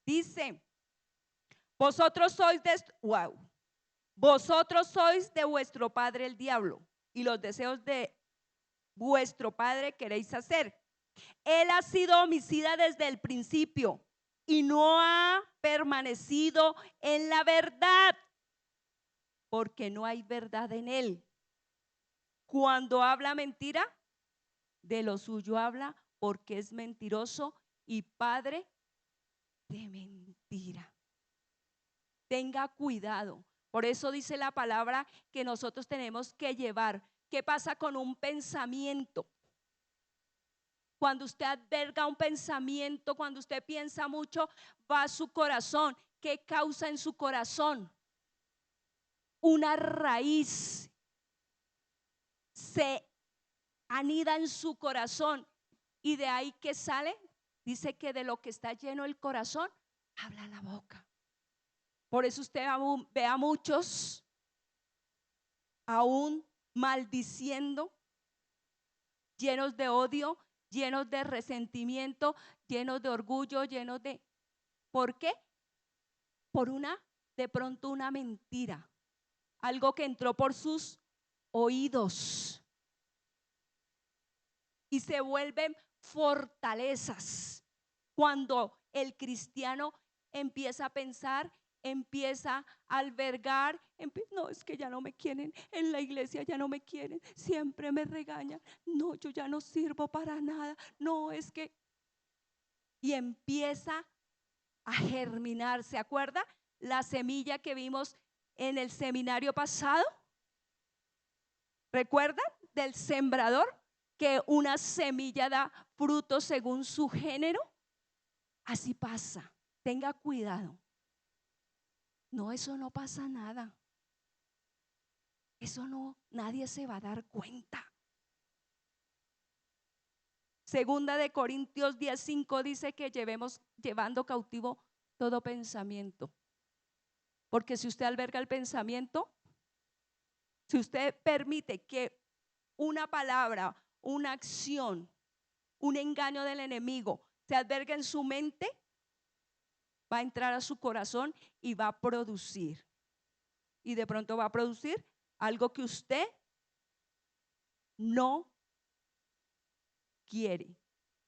Dice, vosotros sois vosotros sois de vuestro padre el diablo, y los deseos de vuestro padre queréis hacer. Él ha sido homicida desde el principio y no ha permanecido en la verdad, porque no hay verdad en él. Cuando habla mentira, de lo suyo habla, porque es mentiroso y padre de mentira. Tenga cuidado. Por eso dice la palabra que nosotros tenemos que llevar. ¿Qué pasa con un pensamiento? Cuando usted alberga un pensamiento, cuando usted piensa mucho, va a su corazón. ¿Qué causa en su corazón? Una raíz se anida en su corazón, y de ahí que sale, dice que de lo que está lleno el corazón, habla la boca. Por eso usted ve a muchos aún maldiciendo, llenos de odio, llenos de resentimiento, llenos de orgullo, llenos de... ¿Por qué? Por de pronto una mentira, algo que entró por sus oídos y se vuelven fortalezas. Cuando el cristiano empieza a pensar, empieza a albergar, no, es que ya no me quieren, en la iglesia ya no me quieren, siempre me regañan, no, yo ya no sirvo para nada, no, es que... Y empieza a germinar. ¿Se acuerda la semilla que vimos en el seminario pasado? ¿Recuerdan del sembrador? Que una semilla da fruto según su género. Así pasa. Tenga cuidado. No, eso no pasa nada. Eso no, nadie se va a dar cuenta. Segunda de Corintios 10:5 dice que llevando cautivo todo pensamiento. Porque si usted alberga el pensamiento, si usted permite que una palabra, una acción, un engaño del enemigo se albergue en su mente, va a entrar a su corazón y va a producir. Y de pronto va a producir algo que usted no quiere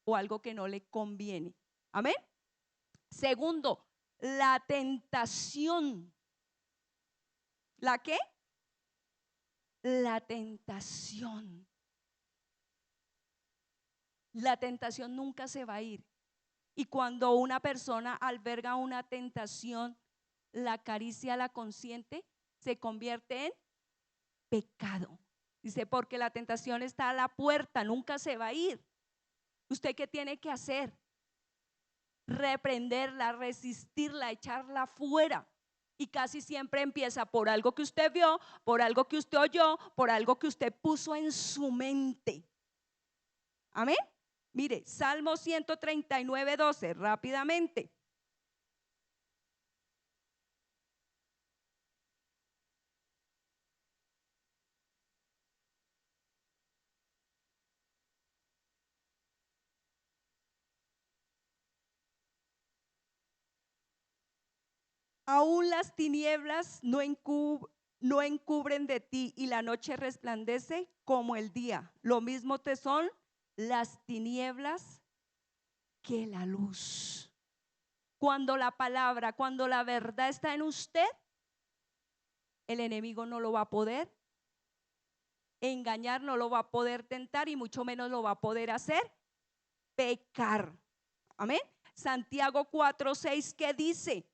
o algo que no le conviene. Amén. Segundo, la tentación. ¿La qué? La tentación. La tentación nunca se va a ir. Y cuando una persona alberga una tentación, la caricia, la consiente, se convierte en pecado. Dice, porque la tentación está a la puerta, nunca se va a ir. ¿Usted qué tiene que hacer? Reprenderla, resistirla, echarla fuera. Y casi siempre empieza por algo que usted vio, por algo que usted oyó, por algo que usted puso en su mente. Amén. Mire, Salmo 139:12, rápidamente. Aún las tinieblas no encubren de ti, y la noche resplandece como el día. Lo mismo te son las tinieblas que la luz. Cuando la palabra, cuando la verdad está en usted, el enemigo no lo va a poder engañar, no lo va a poder tentar, y mucho menos lo va a poder hacer pecar. Amén. Santiago 4:6, ¿qué dice?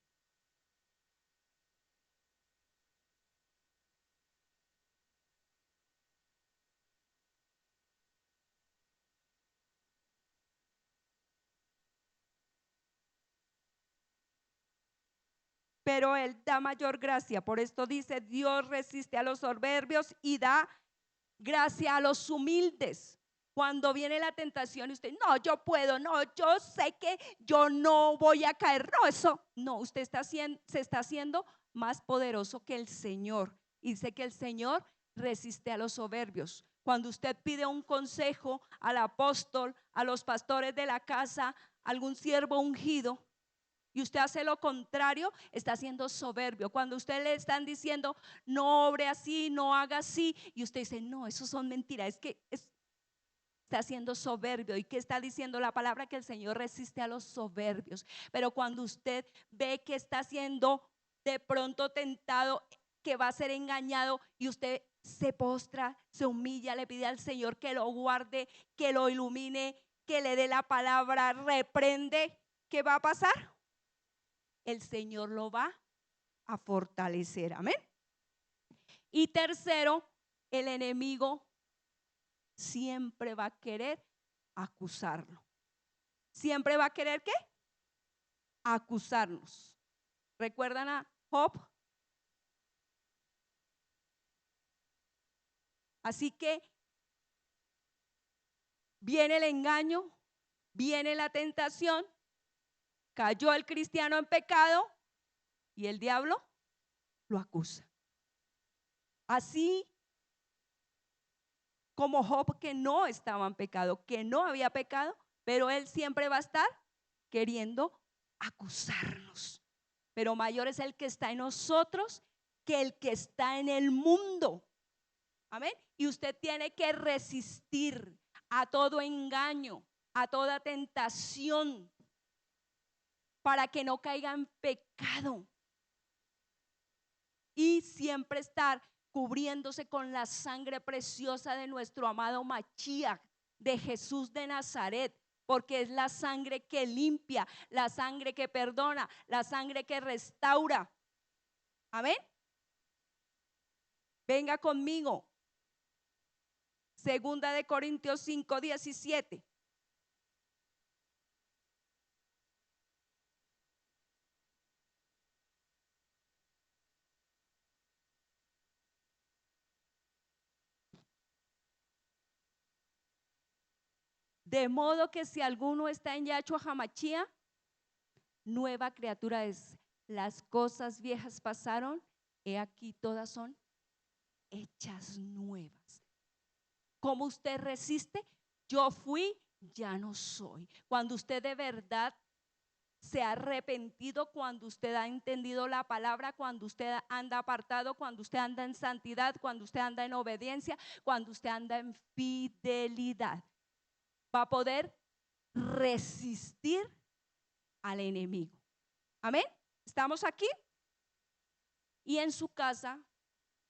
pero Él da mayor gracia. Por esto dice, Dios resiste a los soberbios y da gracia a los humildes. Cuando viene la tentación y usted, no, yo puedo, no, yo sé que yo no voy a caer. No, eso, no, usted se está haciendo más poderoso que el Señor. Y dice que el Señor resiste a los soberbios. Cuando usted pide un consejo al apóstol, a los pastores de la casa, algún siervo ungido, y usted hace lo contrario, está siendo soberbio. Cuando usted le están diciendo, no obre así, no haga así, y usted dice, no, eso son mentiras, es que está siendo soberbio. ¿Y qué está diciendo la palabra? Que el Señor resiste a los soberbios. Pero cuando usted ve que está siendo de pronto tentado, que va a ser engañado, y usted se postra, se humilla, le pide al Señor que lo guarde, que lo ilumine, que le dé la palabra, reprende, ¿qué va a pasar? El Señor lo va a fortalecer. Amén. Y tercero, el enemigo siempre va a querer acusarlo. Siempre va a querer ¿qué? Acusarnos. ¿Recuerdan a Job? Así que viene el engaño, viene la tentación, cayó el cristiano en pecado y el diablo lo acusa. Así como Job, que no estaba en pecado, que no había pecado, pero él siempre va a estar queriendo acusarnos. Pero mayor es el que está en nosotros que el que está en el mundo. Amén. Y usted tiene que resistir a todo engaño, a toda tentación, para que no caiga en pecado. Y siempre estar cubriéndose con la sangre preciosa de nuestro amado Mashiach, de Jesús de Nazaret, porque es la sangre que limpia, la sangre que perdona, la sangre que restaura. Amén. Venga conmigo. Segunda de Corintios 5:17. De modo que si alguno está en Yahshua Hamashia, nueva criatura es. Las cosas viejas pasaron, he aquí todas son hechas nuevas. ¿Cómo usted resiste? Yo fui, ya no soy. Cuando usted de verdad se ha arrepentido, cuando usted ha entendido la palabra, cuando usted anda apartado, cuando usted anda en santidad, cuando usted anda en obediencia, cuando usted anda en fidelidad, va a poder resistir al enemigo. Amén. ¿Estamos aquí? Y en su casa,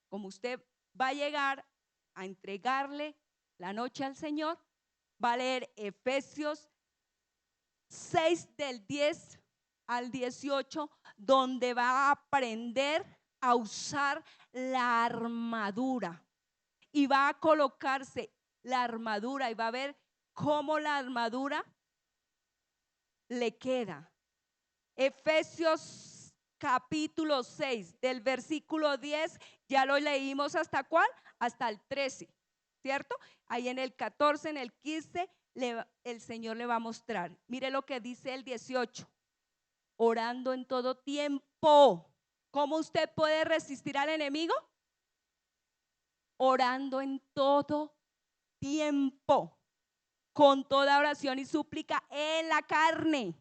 como usted va a llegar a entregarle la noche al Señor, va a leer Efesios 6 del 10 al 18, donde va a aprender a usar la armadura y va a colocarse la armadura y va a ver cómo la armadura le queda. Efesios capítulo 6 del versículo 10, ya lo leímos hasta ¿cuál? Hasta el 13, ¿cierto? Ahí en el 14, en el 15, el Señor le va a mostrar. Mire lo que dice el 18, orando en todo tiempo. ¿Cómo usted puede resistir al enemigo? Orando en todo tiempo, con toda oración y súplica en la carne,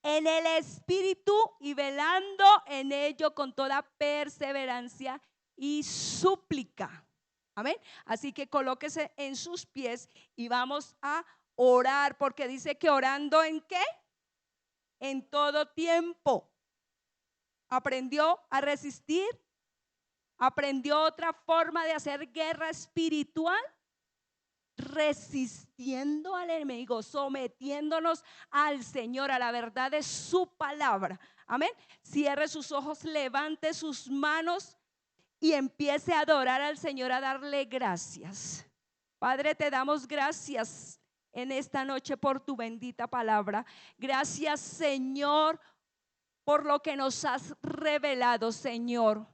en el espíritu y velando en ello con toda perseverancia y súplica. Amén. Así que colóquese en sus pies y vamos a orar, porque dice que orando ¿en qué? En todo tiempo. Aprendió a resistir, aprendió otra forma de hacer guerra espiritual, resistiendo al enemigo, sometiéndonos al Señor, a la verdad de su palabra. Amén. Cierre sus ojos, levante sus manos y empiece a adorar al Señor, a darle gracias. Padre, te damos gracias en esta noche por tu bendita palabra. Gracias, Señor, por lo que nos has revelado, Señor.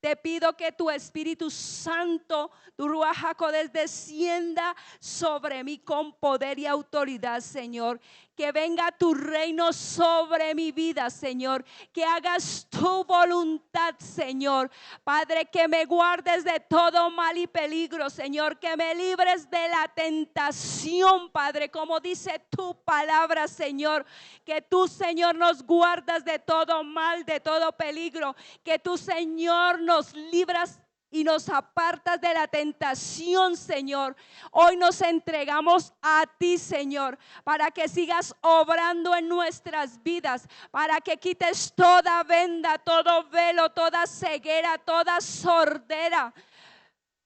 Te pido que tu Espíritu Santo, tu Ruach HaKodesh, descienda sobre mí con poder y autoridad, Señor. Que venga tu reino sobre mi vida, Señor. Que hagas tu voluntad, Señor. Padre, que me guardes de todo mal y peligro, Señor. Que me libres de la tentación, Padre, como dice tu palabra, Señor. Que tú, Señor, nos guardas de todo mal, de todo peligro. Que tú, Señor, nos libras y nos apartas de la tentación, Señor. Hoy nos entregamos a ti, Señor, para que sigas obrando en nuestras vidas, para que quites toda venda, todo velo, toda ceguera, toda sordera,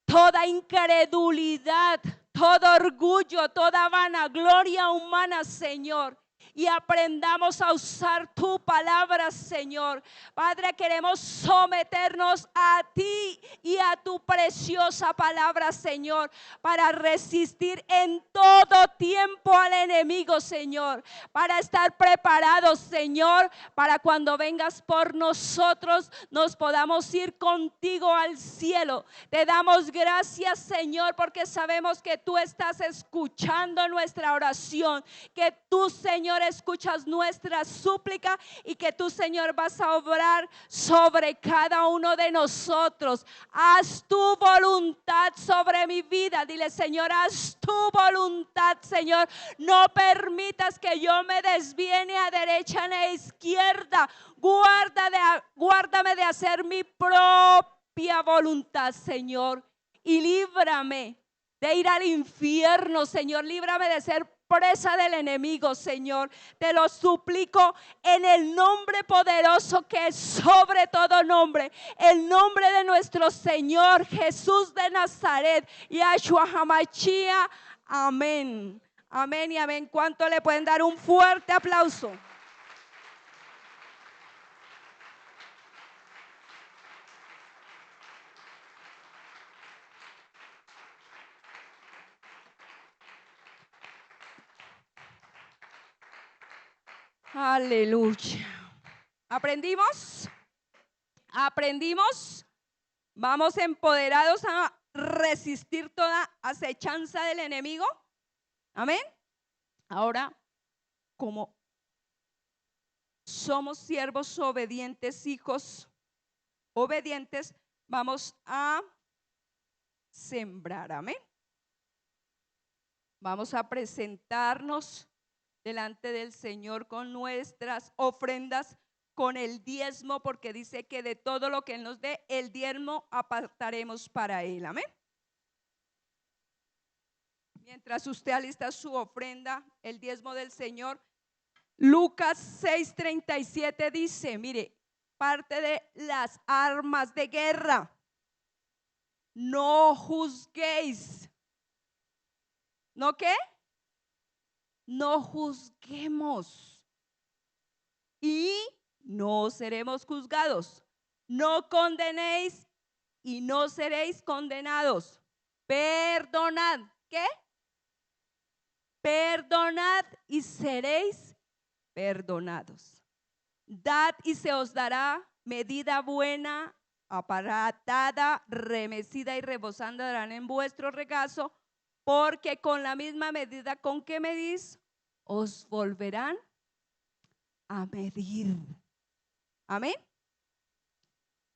toda incredulidad, todo orgullo, toda vanagloria humana, Señor. Y aprendamos a usar tu palabra, Señor. Padre, queremos someternos a ti y a tu preciosa palabra, Señor, para resistir en todo tiempo al enemigo, Señor. Para estar preparados, Señor, para cuando vengas por nosotros nos podamos ir contigo al cielo. Te damos gracias, Señor, porque sabemos que tú estás escuchando nuestra oración, que tú, Señor, escuchas nuestra súplica y que tú, Señor, vas a obrar sobre cada uno de nosotros. Haz tu voluntad sobre mi vida. Dile, Señor, haz tu voluntad, Señor. No permitas que yo me desvíe ni a derecha ni a izquierda. Guárdame de hacer mi propia voluntad, Señor. Y líbrame de ir al infierno, Señor. Líbrame de ser presa del enemigo, Señor. Te lo suplico en el nombre poderoso que es sobre todo nombre, el nombre de nuestro Señor Jesús de Nazaret, Yahshua HaMashiach. Amén. Amén y amén. ¿Cuánto le pueden dar un fuerte aplauso? Aleluya. ¿Aprendimos? ¿Aprendimos? Vamos empoderados a resistir toda acechanza del enemigo. Amén. Ahora, como somos siervos obedientes, hijos obedientes, vamos a sembrar. Amén. Vamos a presentarnos delante del Señor con nuestras ofrendas, con el diezmo, porque dice que de todo lo que Él nos dé, el diezmo apartaremos para Él. Amén. Mientras usted alista su ofrenda, el diezmo del Señor, Lucas 6:37 dice, mire, parte de las armas de guerra: no juzguéis. ¿No qué? No juzguemos y no seremos juzgados. No condenéis y no seréis condenados. Perdonad. ¿Qué? Perdonad y seréis perdonados. Dad y se os dará medida buena, aparatada, remecida y rebosando darán en vuestro regazo, porque con la misma medida con que medís, os volverán a medir. Amén.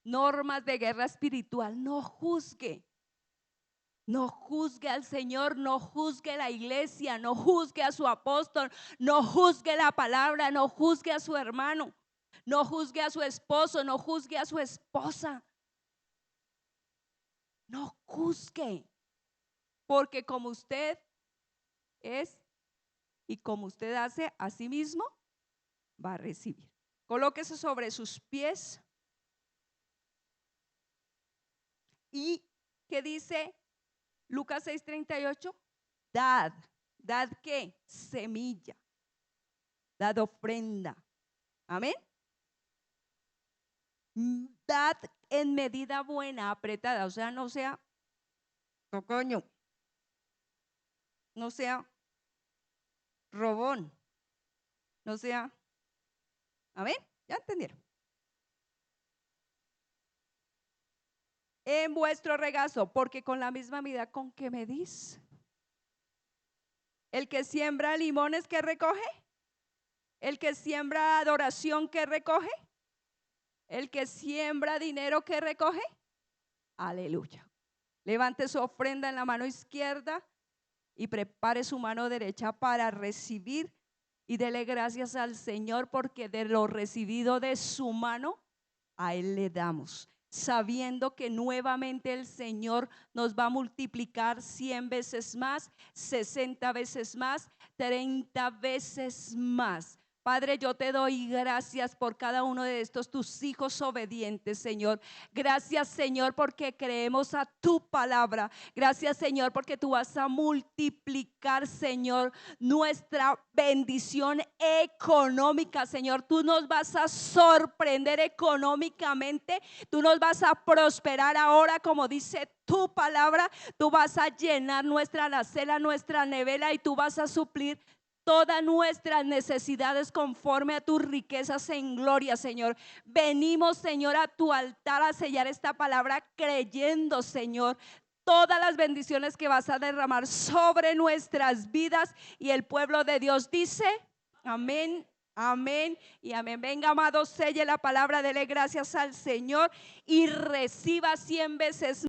Normas de guerra espiritual: no juzgue. No juzgue al Señor, no juzgue la iglesia, no juzgue a su apóstol, no juzgue la palabra, no juzgue a su hermano, no juzgue a su esposo, no juzgue a su esposa. No juzgue, porque como usted es y como usted hace, a sí mismo va a recibir. Colóquese sobre sus pies. ¿Y qué dice Lucas 6:38? Dad. ¿Dad qué? Semilla. Dad ofrenda. Amén. Dad en medida buena, apretada. O sea, no sea tocoño, no sea robón, no sea. Amén. ¿Ya entendieron? En vuestro regazo, porque con la misma medida con que medís, el que siembra limones, ¿qué recoge? El que siembra adoración, ¿qué recoge? El que siembra dinero, ¿qué recoge? Aleluya. Levante su ofrenda en la mano izquierda y prepare su mano derecha para recibir y dele gracias al Señor, porque de lo recibido de su mano a Él le damos, sabiendo que nuevamente el Señor nos va a multiplicar 100 veces más, 60 veces más, 30 veces más. Padre, yo te doy gracias por cada uno de estos tus hijos obedientes, Señor. Gracias, Señor, porque creemos a tu palabra. Gracias, Señor, porque tú vas a multiplicar, Señor, nuestra bendición económica, Señor. Tú nos vas a sorprender económicamente. Tú nos vas a prosperar ahora, como dice tu palabra. Tú vas a llenar nuestra alacena, nuestra nevera, y tú vas a suplir todas nuestras necesidades conforme a tus riquezas en gloria, Señor. Venimos, Señor, a tu altar a sellar esta palabra, creyendo, Señor, todas las bendiciones que vas a derramar sobre nuestras vidas. Y el pueblo de Dios dice amén, amén y amén. Venga, amado, selle la palabra, dele gracias al Señor y reciba 100 veces